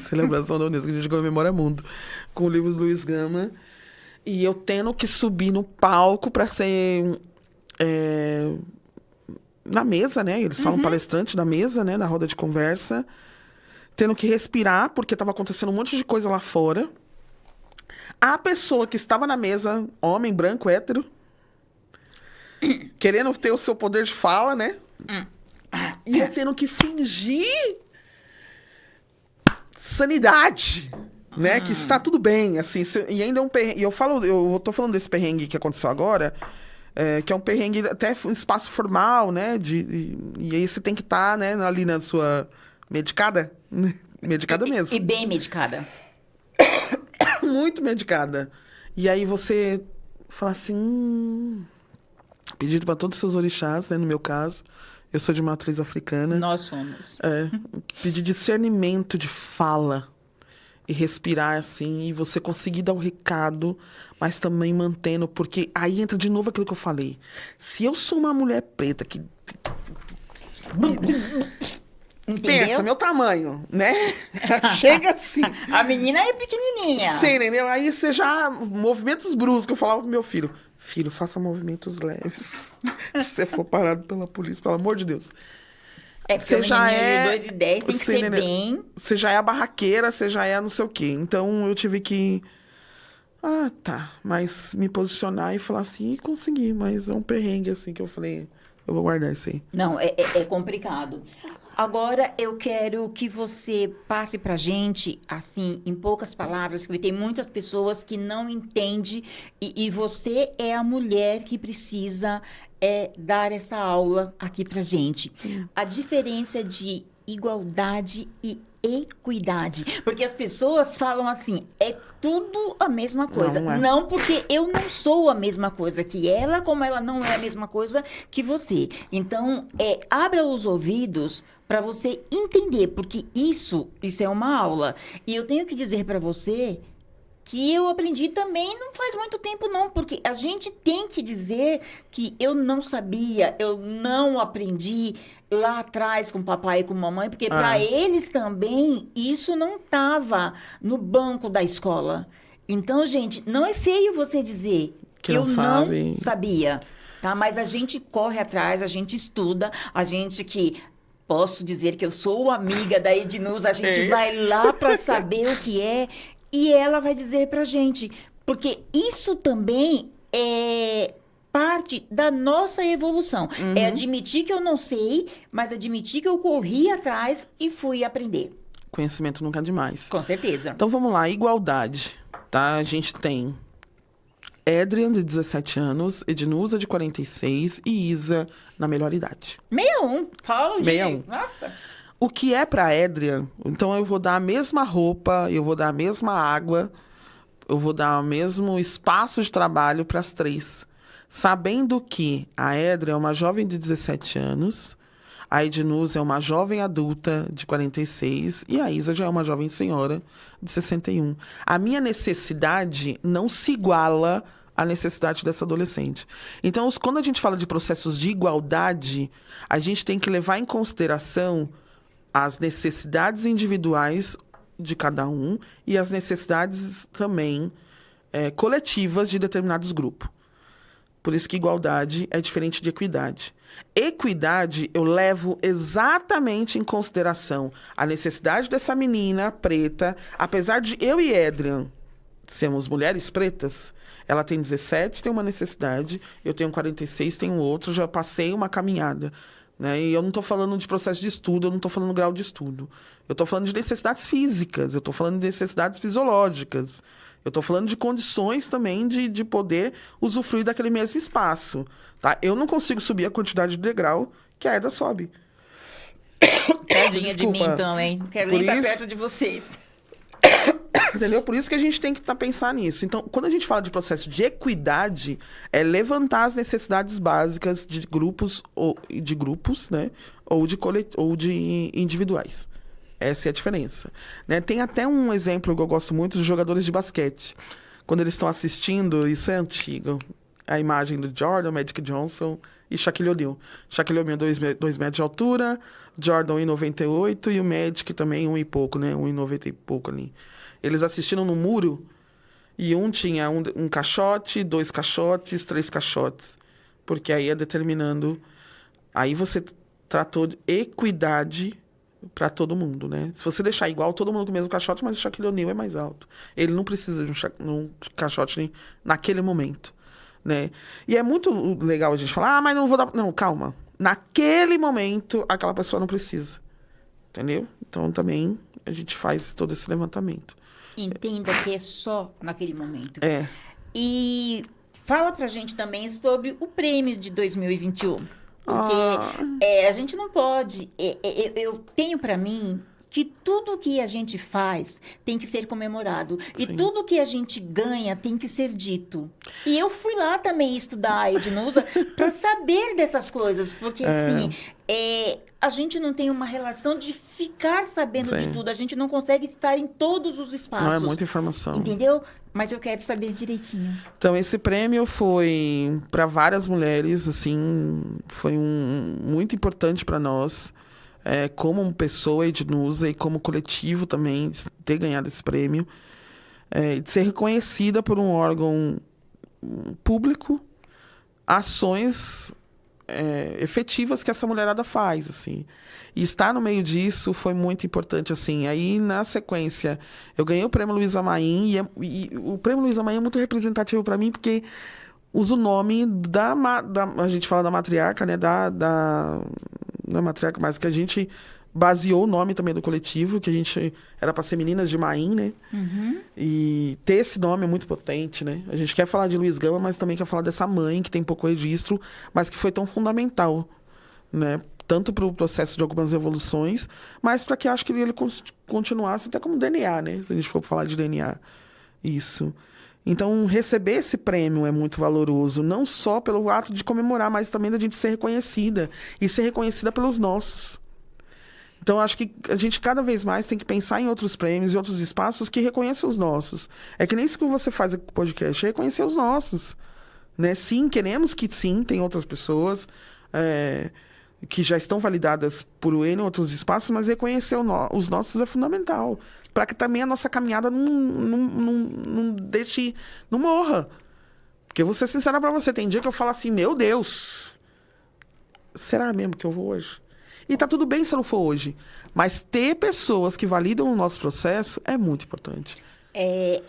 Celebração da Unesco, a gente comemora mundo. Com o livro do Luiz Gama. E eu tendo que subir no palco pra ser... na mesa, né? Eles falam palestrante da mesa, né? Na roda de conversa. Tendo que respirar, porque tava acontecendo um monte de coisa lá fora. A pessoa que estava na mesa, homem, branco, hétero, querendo ter o seu poder de fala, né? E eu tendo que fingir sanidade, né? Que está tudo bem, assim. E ainda é um perrengue. Eu tô falando desse perrengue que aconteceu agora, que é um perrengue até um espaço formal, né? E aí você tem que estar, né, ali na sua medicada. Medicada mesmo. E bem medicada. Muito medicada. E aí você fala assim... Pedido para todos os seus orixás, né? No meu caso, eu sou de matriz africana. Nós somos. Pedir discernimento de fala e respirar assim, e você conseguir dar o recado, mas também mantendo, porque aí entra de novo aquilo que eu falei. Se eu sou uma mulher preta que... Entendeu? Pensa, meu tamanho, né? Chega assim. A menina é pequenininha. Você entendeu? Aí você já... Movimentos bruscos, eu falava pro meu filho. Filho, faça movimentos leves. Se você for parado pela polícia, pelo amor de Deus. É porque Você o menininho de 2 e 10 tem que ser entendeu? bem... Você já é a barraqueira, você já é não sei o quê. Então, eu tive que... Ah, tá. Mas me posicionar e falar assim, e consegui. Mas é um perrengue, assim, que eu falei... Eu vou guardar isso aí. Não, é complicado. Agora, eu quero que você passe pra gente, assim, em poucas palavras, porque tem muitas pessoas que não entendem, e você é a mulher que precisa dar essa aula aqui pra gente. A diferença de igualdade e equidade. Porque as pessoas falam assim, é tudo a mesma coisa. Não é. Não, porque eu não sou a mesma coisa que ela, como ela não é a mesma coisa que você. Então, abra os ouvidos para você entender, porque isso é uma aula. E eu tenho que dizer para você que eu aprendi também não faz muito tempo, não, porque a gente tem que dizer que eu não sabia, eu não aprendi lá atrás com o papai e com a mamãe, porque para eles também isso não estava no banco da escola. Então, gente, não é feio você dizer Que eu não sabe. não sabia, tá? Mas a gente corre atrás, a gente estuda, a gente que... Posso dizer que eu sou amiga da Ednuz, a gente vai lá para saber o que é e ela vai dizer pra gente. Porque isso também é parte da nossa evolução. É admitir que eu não sei, mas admitir que eu corri atrás e fui aprender. Conhecimento nunca é demais. Com certeza. Então, vamos lá. Igualdade, tá? A gente tem Edrian, de 17 anos, Ednusa, de 46 e Isa, na melhor idade. 61. Fala de... 61. Nossa. O que é pra Edrian, então eu vou dar a mesma roupa, eu vou dar a mesma água, eu vou dar o mesmo espaço de trabalho para as três. Sabendo que a Edrian é uma jovem de 17 anos, a Ednusa é uma jovem adulta de 46 e a Isa já é uma jovem senhora de 61. A minha necessidade não se iguala à necessidade dessa adolescente. Então, quando a gente fala de processos de igualdade, a gente tem que levar em consideração as necessidades individuais de cada um e as necessidades também coletivas de determinados grupos. Por isso que igualdade é diferente de equidade. Equidade, eu levo exatamente em consideração a necessidade dessa menina preta, apesar de eu e Edrian sermos mulheres pretas, ela tem 17, tem uma necessidade, eu tenho 46, tenho outra, já passei uma caminhada. Né? E eu não estou falando de processo de estudo, eu não estou falando grau de estudo. Eu estou falando de necessidades físicas, eu estou falando de necessidades fisiológicas. Eu estou falando de condições também de poder usufruir daquele mesmo espaço. Tá? Eu não consigo subir a quantidade de degrau que a Eda sobe. Tadinha de mim, então, hein? Não quero nem estar perto de vocês. Entendeu? Por isso que a gente tem que pensar nisso. Então, quando a gente fala de processo de equidade, é levantar as necessidades básicas de grupos, né? ou de individuais. Essa é a diferença. Né? Tem até um exemplo que eu gosto muito dos jogadores de basquete. Quando eles estão assistindo, isso é antigo, a imagem do Jordan, Magic Johnson e Shaquille O'Neal. Shaquille O'Neal 2 metros de altura, Jordan 1,98 e o Magic também 1 e pouco, né? 1,90 e pouco ali. Eles assistiram no muro e um tinha um caixote, 2 caixotes, 3 caixotes. Porque aí é determinando... Aí você tratou de equidade para todo mundo, né? Se você deixar igual, todo mundo com o mesmo caixote, mas o Shaquille O'Neal é mais alto. Ele não precisa de um caixote naquele momento, né? E é muito legal a gente falar, mas não vou dar... Não, calma. Naquele momento, aquela pessoa não precisa. Entendeu? Então, também, a gente faz todo esse levantamento. Entenda que é só naquele momento. É. E fala pra gente também sobre o prêmio de 2021. Porque a gente não pode... eu tenho pra mim que tudo que a gente faz tem que ser comemorado. Sim. E tudo que a gente ganha tem que ser dito. E eu fui lá também estudar a Ednusa para saber dessas coisas. Porque, assim, a gente não tem uma relação de ficar sabendo Sim. de tudo. A gente não consegue estar em todos os espaços. Não é muita informação. Entendeu? Mas eu quero saber direitinho. Então, esse prêmio foi para várias mulheres, assim, foi muito importante para nós. Como pessoa Ednusa e como coletivo também, ter ganhado esse prêmio, de ser reconhecida por um órgão público, ações efetivas que essa mulherada faz, assim. E estar no meio disso foi muito importante, assim. Aí, na sequência, eu ganhei o prêmio Luísa Maim, e o prêmio Luísa Maim é muito representativo para mim, porque usa o nome a gente fala da matriarca, né, não é matriarca, mas que a gente baseou o nome também do coletivo, que a gente era para ser Meninas de Maim, né? Uhum. E ter esse nome é muito potente, né? A gente quer falar de Luiz Gama, mas também quer falar dessa mãe que tem pouco registro, mas que foi tão fundamental, né? Tanto para o processo de algumas evoluções, mas para que acho que ele continuasse até como DNA, né? Se a gente for falar de DNA. Isso. Então, receber esse prêmio é muito valoroso, não só pelo ato de comemorar, mas também da gente ser reconhecida, e ser reconhecida pelos nossos. Então, acho que a gente cada vez mais tem que pensar em outros prêmios e outros espaços que reconheçam os nossos. É que nem isso que você faz aqui com o podcast, é reconhecer os nossos. Né? Sim, queremos que sim, tem outras pessoas que já estão validadas por N outros espaços, mas reconhecer os nossos é fundamental. Para que também a nossa caminhada não morra. Porque eu vou ser sincera para você, tem dia que eu falo assim, meu Deus, será mesmo que eu vou hoje? E tá tudo bem se eu não for hoje. Mas ter pessoas que validam o nosso processo é muito importante. É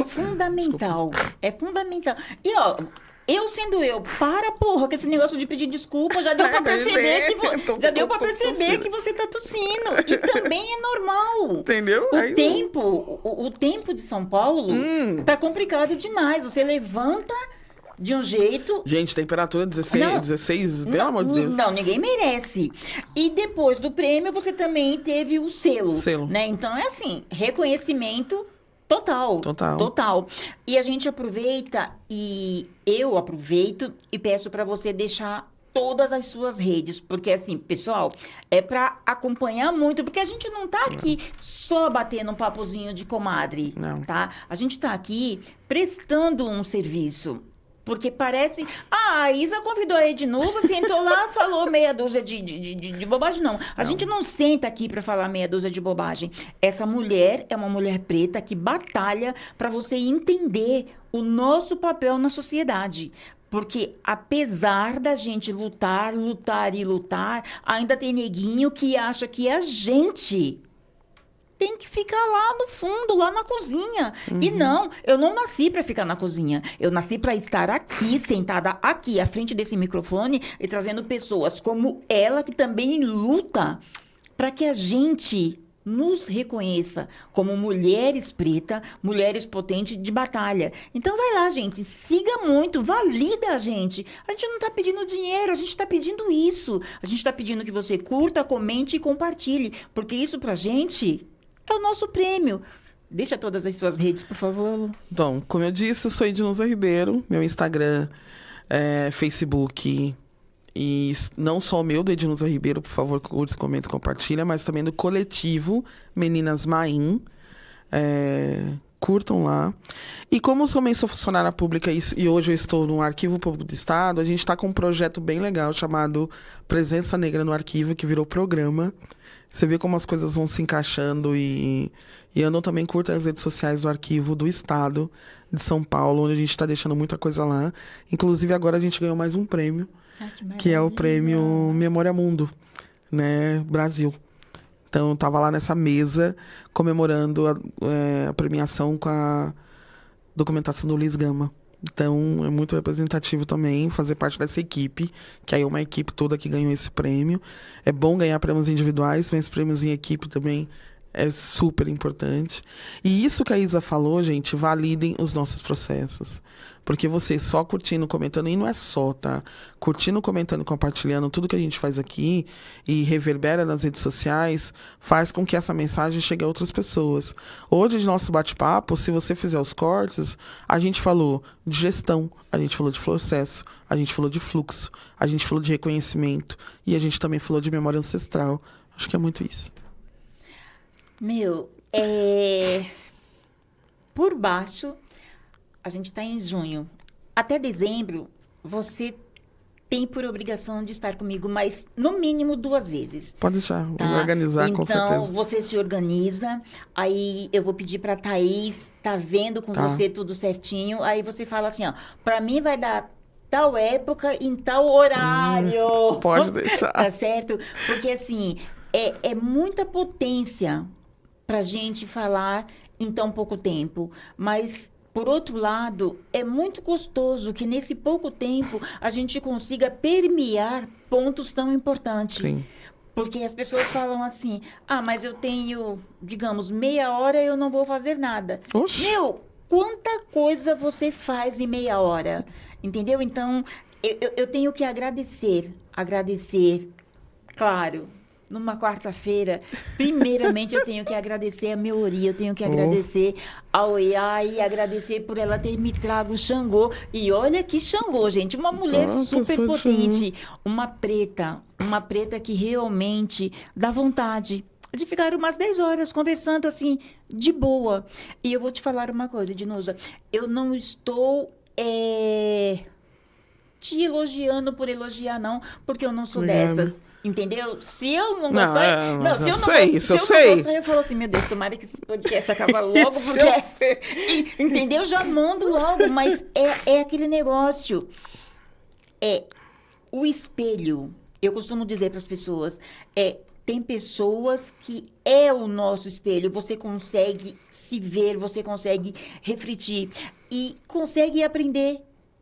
fundamental. Desculpa. É fundamental. E, ó, porra, que esse negócio de pedir desculpa já deu pra perceber que você tá tossindo. E também é normal. Entendeu? O tempo de São Paulo tá complicado demais. Você levanta de um jeito... Gente, temperatura 16, pelo amor de Deus. Não, ninguém merece. E depois do prêmio, você também teve o selo. Né? Então, é assim, reconhecimento... Total. E a gente aproveita, e eu aproveito e peço para você deixar todas as suas redes, porque assim, pessoal, é para acompanhar muito, porque a gente não tá aqui só batendo um papozinho de comadre, tá? A gente tá aqui prestando um serviço. Porque parece... a Isa convidou a Ednusa, sentou lá, falou meia dúzia de bobagem. Não, a gente não senta aqui para falar meia dúzia de bobagem. Essa mulher é uma mulher preta que batalha para você entender o nosso papel na sociedade. Porque apesar da gente lutar, ainda tem neguinho que acha que a gente tem que ficar lá no fundo, lá na cozinha. E não, eu não nasci para ficar na cozinha. Eu nasci para estar aqui, sentada aqui, à frente desse microfone e trazendo pessoas como ela, que também luta para que a gente nos reconheça como mulheres pretas, mulheres potentes de batalha. Então vai lá, gente, siga muito, valida a gente. A gente não está pedindo dinheiro, a gente está pedindo isso. A gente está pedindo que você curta, comente e compartilhe, porque isso pra gente é o nosso prêmio. Deixa todas as suas redes, por favor. Então, como eu disse, eu sou Ednusa Ribeiro, meu Instagram, Facebook... E não só o meu, do Ednusa Ribeiro, por favor, curte, comenta e compartilha, mas também do coletivo Meninas Maim. Curtam lá. E como eu também sou funcionária pública e hoje eu estou no Arquivo Público do Estado, a gente está com um projeto bem legal chamado Presença Negra no Arquivo, que virou programa. Você vê como as coisas vão se encaixando e eu não também curto as redes sociais do Arquivo do Estado de São Paulo, onde a gente está deixando muita coisa lá. Inclusive, agora a gente ganhou mais um prêmio, que é o prêmio Memória Mundo, né, Brasil. Então, eu estava lá nessa mesa comemorando a premiação com a documentação do Luiz Gama. Então, é muito representativo também fazer parte dessa equipe, que aí é uma equipe toda que ganhou esse prêmio. É bom ganhar prêmios individuais, mas prêmios em equipe também é super importante. E isso que a Isa falou, gente, validem os nossos processos. Porque você só curtindo, comentando, e não é só, tá? Curtindo, comentando, compartilhando tudo que a gente faz aqui e reverbera nas redes sociais, faz com que essa mensagem chegue a outras pessoas. Hoje, de nosso bate-papo, se você fizer os cortes, a gente falou de gestão, a gente falou de processo, a gente falou de fluxo, a gente falou de reconhecimento e a gente também falou de memória ancestral. Acho que é muito isso. Por baixo, a gente está em junho. Até dezembro, você tem por obrigação de estar comigo, mas no mínimo 2 vezes. Pode deixar, tá? Vou me organizar, com certeza. Então, você se organiza, aí eu vou pedir para a Thaís tá vendo com você tudo certinho, aí você fala assim, ó, para mim vai dar tal época em tal horário. Pode deixar. Tá certo? Porque, assim, é muita potência para a gente falar em tão pouco tempo, mas por outro lado, é muito gostoso que nesse pouco tempo a gente consiga permear pontos tão importantes. Sim. Porque as pessoas falam assim, mas eu tenho, digamos, meia hora e eu não vou fazer nada. Oxi. Meu, quanta coisa você faz em meia hora, entendeu? Então, eu tenho que agradecer, claro. Numa quarta-feira, primeiramente eu tenho que agradecer a Meori, eu tenho que agradecer ao Iai, agradecer por ela ter me trago o Xangô. E olha que Xangô, gente, uma mulher super potente, uma preta que realmente dá vontade de ficar umas 10 horas conversando assim, de boa. E eu vou te falar uma coisa, Ednusa, eu não estou te elogiando por elogiar, não, porque eu não sou dessas, entendeu? Se eu não gostar... se eu não gostar, eu falo assim, meu Deus, tomara que esse podcast acabe logo, porque... Entendeu? Já mando logo, mas é aquele negócio. O espelho, eu costumo dizer para as pessoas, tem pessoas que é o nosso espelho, você consegue se ver, você consegue refletir e consegue aprender.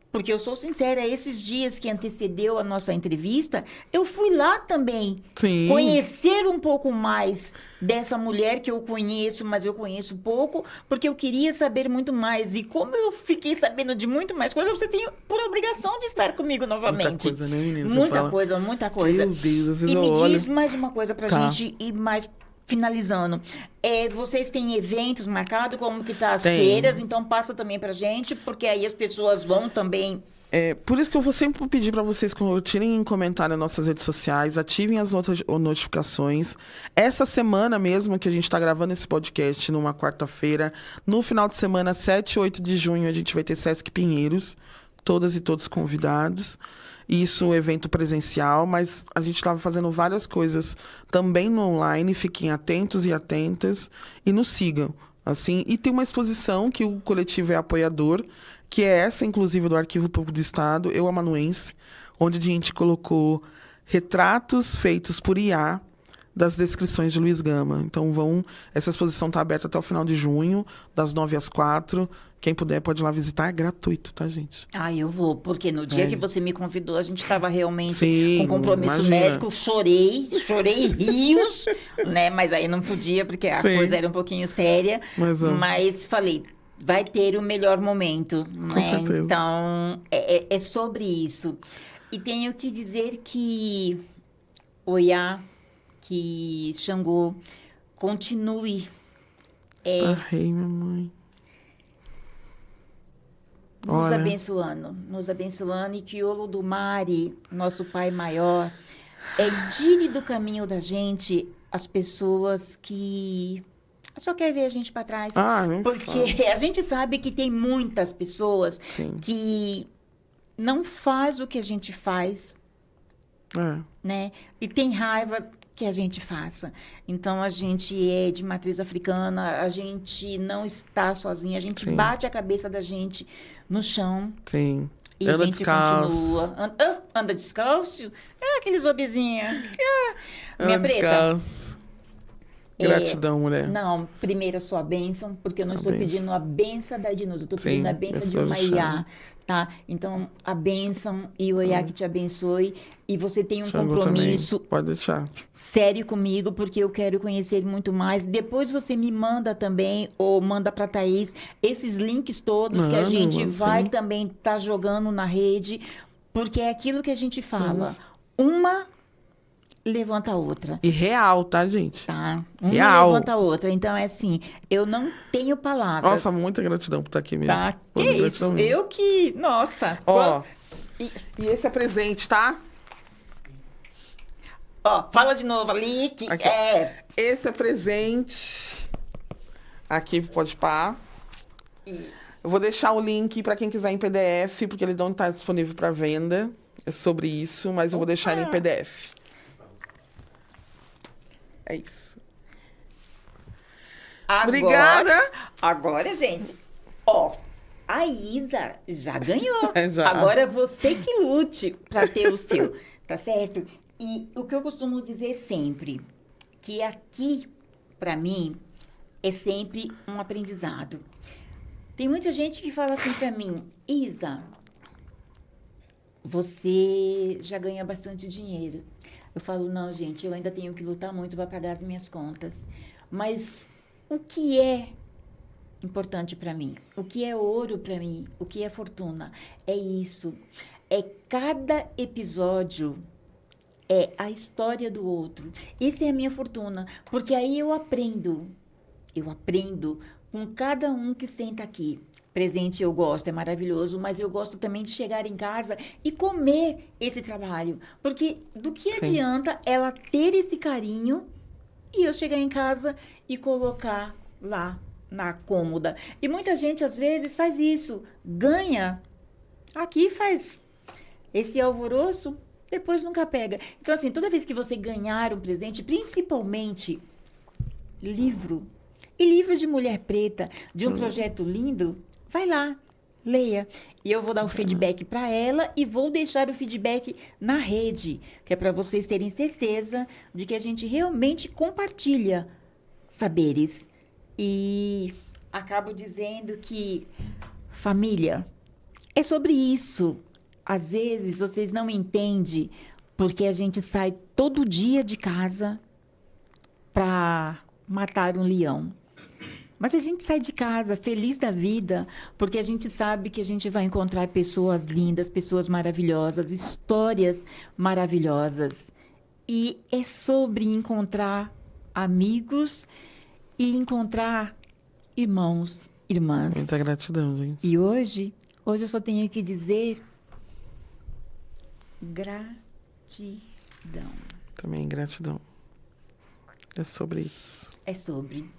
Porque eu sou sincera, esses dias que antecedeu a nossa entrevista, eu fui lá também conhecer um pouco mais dessa mulher que eu conheço, mas eu conheço pouco, porque eu queria saber muito mais. E como eu fiquei sabendo de muito mais coisas, você tem por obrigação de estar comigo novamente. Muita coisa, né, menina? Muita coisa. Meu Deus, às vezes e me olho... diz mais uma coisa pra gente ir mais... Finalizando, vocês têm eventos marcados, como que tá as feiras, então passa também pra gente, porque aí as pessoas vão também... Por isso que eu vou sempre pedir para vocês curtirem em comentário nas nossas redes sociais, ativem as notificações. Essa semana mesmo que a gente está gravando esse podcast, numa quarta-feira, no final de semana, 7 e 8 de junho, a gente vai ter Sesc Pinheiros, todas e todos convidados. Isso, evento presencial, mas a gente estava fazendo várias coisas também no online. Fiquem atentos e atentas e nos sigam. Assim, e tem uma exposição que o coletivo é apoiador, que é essa, inclusive, do Arquivo Público do Estado, Eu Amanuense, onde a gente colocou retratos feitos por IA das descrições de Luiz Gama. Então essa exposição está aberta até o final de junho, das 9 às 4. Quem puder pode ir lá visitar, é gratuito, tá, gente? Ah, eu vou, porque no dia que você me convidou, a gente estava realmente Sim, com compromisso imagina. médico, chorei rios, né? Mas aí não podia, porque a Sim. coisa era um pouquinho séria. Mas falei, vai ter o melhor momento, Com né? certeza. Então, é sobre isso. E tenho que dizer que Oiá, que Xangô, continue Arrei, mamãe. nos abençoando, e que Olodumare, nosso Pai Maior, tire do caminho da gente as pessoas que só querem ver a gente para trás. Porque a gente sabe que tem muitas pessoas que não faz o que a gente faz, né? E tem raiva que a gente faça. Então, a gente é de matriz africana, a gente não está sozinha, a gente bate a cabeça da gente no chão. Sim. E anda a gente descalço. continua. Anda descalço? Aqueles obesinhos. Minha preta. Descalço. Gratidão, mulher. Não, primeiro a sua bênção, porque eu não estou pedindo a bênção da Ednusa, eu estou pedindo a bênção de uma Iá, tá? Então, a bênção e o Oiá que te abençoe. E você tem um compromisso pode deixar. sério comigo, porque eu quero conhecer muito mais. Depois você me manda também, ou manda para a Thaís, esses links todos que a gente vai também estar jogando na rede, porque é aquilo que a gente fala. Uma levanta a outra. E real, tá, gente? Tá. Uma real. levanta a outra. Então, é assim, eu não tenho palavras. Nossa, muita gratidão por estar aqui mesmo. Tá? Que isso? Eu que... Nossa. Ó, e esse é presente, tá? Ó, fala de novo ali. Que aqui, esse é presente. Aqui, pode pá. Eu vou deixar o link para quem quiser em PDF, porque ele não está disponível para venda. É sobre isso, mas eu vou deixar ele em PDF. É isso. Obrigada. Agora, gente, a Isa já ganhou. Já. Agora você que lute para ter o seu, tá certo? E o que eu costumo dizer sempre, que aqui, para mim, é sempre um aprendizado. Tem muita gente que fala assim para mim, Isa, você já ganha bastante dinheiro. Eu falo, não, gente, eu ainda tenho que lutar muito para pagar as minhas contas. Mas o que é importante para mim? O que é ouro para mim? O que é fortuna? É isso. É cada episódio é a história do outro. Essa é a minha fortuna, porque aí eu aprendo com cada um que senta aqui. Presente eu gosto, é maravilhoso, mas eu gosto também de chegar em casa e comer esse trabalho. Porque do que adianta ela ter esse carinho e eu chegar em casa e colocar lá na cômoda? E muita gente, às vezes, faz isso. Ganha. Aqui faz esse alvoroço, depois nunca pega. Então, assim, toda vez que você ganhar um presente, principalmente livro, e livro de mulher preta, de um projeto lindo, vai lá, leia. E eu vou dar o feedback para ela e vou deixar o feedback na rede, que é para vocês terem certeza de que a gente realmente compartilha saberes. E acabo dizendo que família é sobre isso. Às vezes vocês não entendem porque a gente sai todo dia de casa para matar um leão. Mas a gente sai de casa feliz da vida, porque a gente sabe que a gente vai encontrar pessoas lindas, pessoas maravilhosas, histórias maravilhosas. E é sobre encontrar amigos e encontrar irmãos, irmãs. Muita gratidão, gente. E hoje eu só tenho que dizer gratidão. Também gratidão. É sobre isso. É sobre.